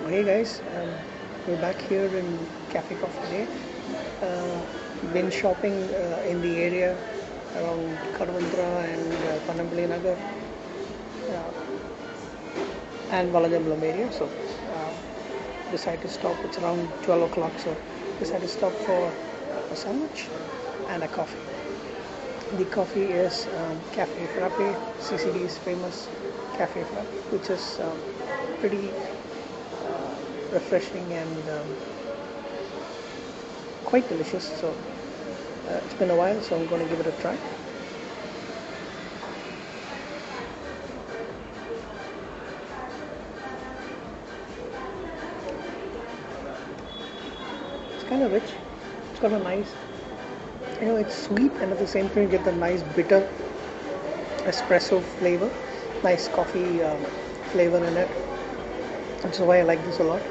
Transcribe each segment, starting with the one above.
Hey guys, we're back here in Cafe Frappe today. Been shopping in the area around Kadavandra and Panambali Nagar and Valajambalam area. So decided to stop. It's around 12 o'clock, so decided to stop for a sandwich and a coffee. The coffee is Cafe Frappe, CCD's famous Cafe Frappe, which is pretty refreshing and quite delicious. So it's been a while, so I'm going to give it a try. It's kind of rich. It's got a nice, it's sweet, and at the same time you get the nice bitter espresso flavor, nice coffee flavor in it. That's why I like this a lot.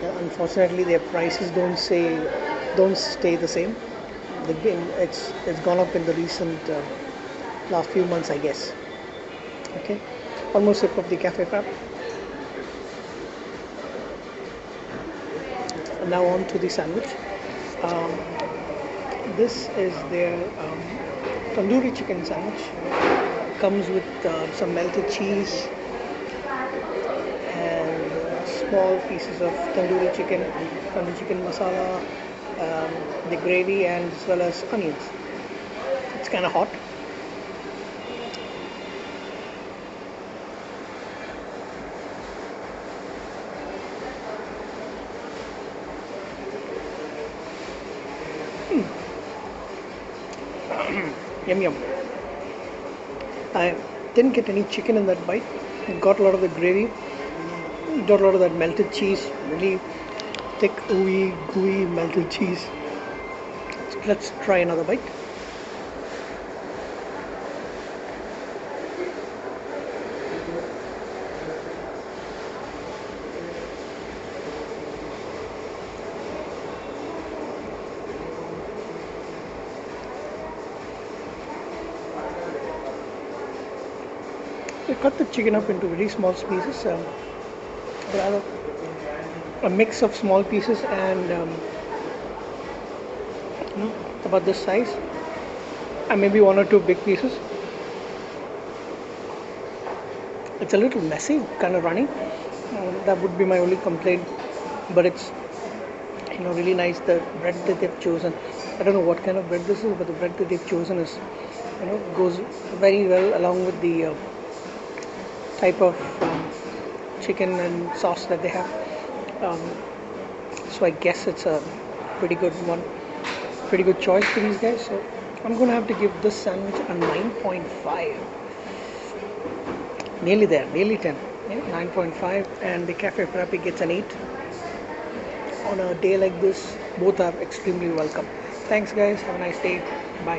Unfortunately, their prices don't stay the same. It's gone up in the recent last few months, I guess. Okay, one more sip of the Cafe Frappe. Now on to the sandwich. Um, this is their Tandoori Chicken sandwich. Comes with some melted cheese and small pieces of tandoori chicken masala, the gravy, and as well as onions. It's kind of hot. Yum yum. I didn't get any chicken in that bite. I got a lot of the gravy, got a lot of that melted cheese, really thick, ooey, gooey melted cheese. So let's try another bite. I cut the chicken up into very small pieces, rather a mix of small pieces and about this size, and maybe one or two big pieces. It's a little messy, kind of runny. That would be my only complaint, but it's really nice. The bread that they've chosen, I don't know what kind of bread this is, but the bread that they've chosen is goes very well along with the type of chicken and sauce that they have. So I guess it's a pretty good one, pretty good choice for these guys. So I'm gonna have to give this sandwich a 9.5. Nearly there, nearly 10. Yeah, 9.5, and the Cafe Frappe gets an 8. On a day like this, both are extremely welcome. Thanks guys, have a nice day. Bye.